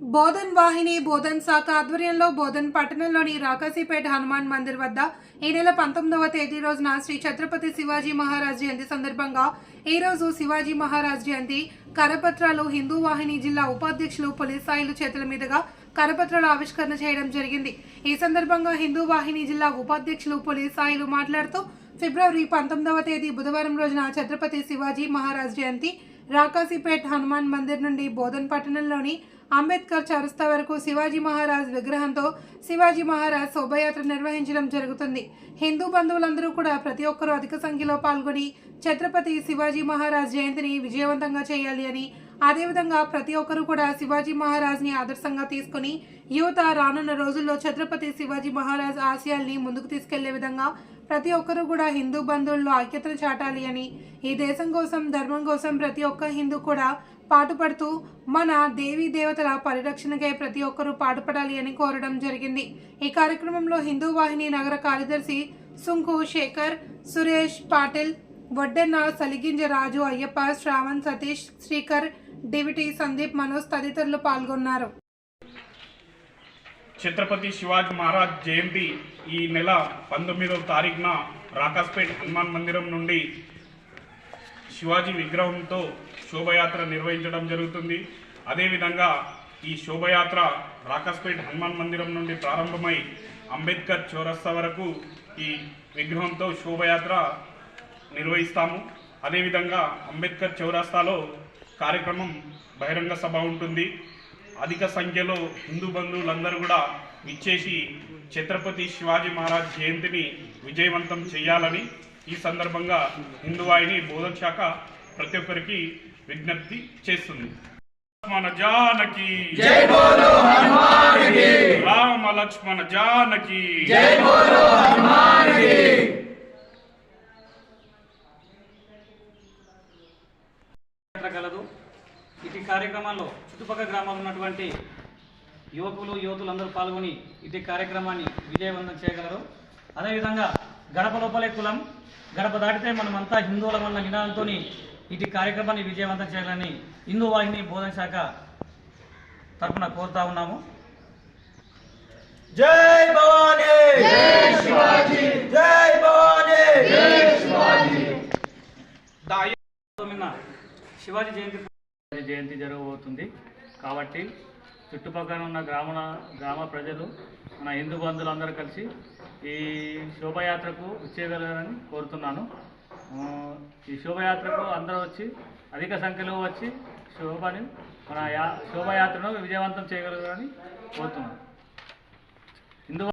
బోధన్ వాహిని బోధన్ శాఖ ఆధ్వర్యంలో బోధన్ పట్టణంలోని రాకాసీపేట హనుమాన్ మందిర్ వద్ద ఈ నెల 19వ తేదీ రోజున శ్రీ ఛత్రపతి శివాజీ మహారాజ్ జయంతి సందర్భంగా ఈ రోజు శివాజీ మహారాజ్ జయంతి కరపత్రాలు హిందూ వాహిని జిల్లా ఉపాధ్యక్షులు పులిసాయిలు చేతుల మీదుగా కరపత్రాల ఆవిష్కరణ చేయడం జరిగింది। ఈ సందర్భంగా హిందూ వాహిని జిల్లా ఉపాధ్యక్షులు పులిసాయిలు మాట్లాడుతూ ఫిబ్రవరి 19వ తేదీ బుధవారం రోజున ఛత్రపతి శివాజీ మహారాజ్ జయంతి రాకాసీపేట్ హనుమాన్ మందిర్ నుండి బోధన్ పట్టణంలోని అంబేద్కర్ చౌరస్తా వరకు శివాజీ మహారాజ్ విగ్రహంతో శివాజీ మహారాజ్ శోభయాత్ర నిర్వహించడం జరుగుతుంది। హిందూ బంధువులందరూ కూడా ప్రతి ఒక్కరూ అధిక సంఖ్యలో పాల్గొని ఛత్రపతి శివాజీ మహారాజ్ జయంతిని విజయవంతంగా చేయాలి అని, అదేవిధంగా ప్రతి ఒక్కరూ కూడా శివాజీ మహారాజ్ని ఆదర్శంగా తీసుకుని యువత రానున్న రోజుల్లో ఛత్రపతి శివాజీ మహారాజ్ ఆశయాల్ని ముందుకు తీసుకెళ్లే విధంగా ప్రతి ఒక్కరూ కూడా హిందూ బంధువుల్లో ఐక్యతను చాటాలి అని, ఈ దేశం కోసం ధర్మం కోసం ప్రతి ఒక్క హిందూ కూడా పాటుపడుతూ మన దేవీ దేవతల పరిరక్షణకై ప్రతి ఒక్కరూ పాటుపడాలి అని కోరడం జరిగింది। ఈ కార్యక్రమంలో హిందూ వాహిని నగర కార్యదర్శి సుంకు శేఖర్, సురేష్ పాటిల్, వడ్డెన్న సలిగింజ రాజు, అయ్యప్ప, శ్రావణ్, సతీష్, శ్రీకర్, డివిటి, సందీప్, మనోజ్ తదితరులు పాల్గొన్నారు। ఛత్రపతి శివాజీ మహారాజ్ జయంతి ఈ నెల 19వ తారీఖున రాకాస్పేట్ హనుమాన్ మందిరం నుండి శివాజీ విగ్రహంతో శోభయాత్ర నిర్వహించడం జరుగుతుంది। అదేవిధంగా ఈ శోభయాత్ర రాకాస్పేట్ హనుమాన్ మందిరం నుండి ప్రారంభమై అంబేద్కర్ చౌరస్తా వరకు ఈ విగ్రహంతో శోభయాత్ర నిర్వహిస్తాము। అదేవిధంగా అంబేద్కర్ చౌరస్తాలో కార్యక్రమం బహిరంగ సభ ఉంటుంది। అధిక సంఖ్యలో హిందూ బంధువులందరూ కూడా ఇచ్చేసి ఛత్రపతి శివాజీ మహారాజ్ జయంతిని విజయవంతం చేయాలని ఈ సందర్భంగా హిందూ వాహిని బోధన శాఖ ప్రతి ఒక్కరికి విజ్ఞప్తి చేస్తుంది। లక్ష్మణ జానకి జై బోలో హనుమాన్ కి, రామ లక్ష్మణ జానకి జై బోలో హనుమాన్ కి। కలదు ఇటు కార్యక్రమంలో చుట్టుపక్కల గ్రామాల్లో ఉన్నటువంటి యువతులందరూ పాల్గొని ఇటు కార్యక్రమాన్ని విజయవంతం చేయగలరు। అదేవిధంగా గడప లోపలే కులం, గడప దాటితే మనమంతా హిందువుల వల్ల నినాదంతో ఇటు కార్యక్రమాన్ని విజయవంతం చేయాలని హిందూ వాహిని బోధన శాఖ తరఫున కోరుతా ఉన్నాము। జై భవానీ, జై శివాజీ, జై భవానీ, జై శివాజీ। శివాజీ జయంతి జరగబోతుంది కాబట్టి చుట్టుపక్కల ఉన్న గ్రామ ప్రజలు, మన హిందూ బంధువులందరూ కలిసి ఈ శోభయాత్రకు వచ్చేయగలరని కోరుతున్నాను। ఈ శోభయాత్రకు అందరూ వచ్చి అధిక సంఖ్యలో వచ్చి మన శోభయాత్రను విజయవంతం చేయగలరని కోరుతున్నాను। హిందూ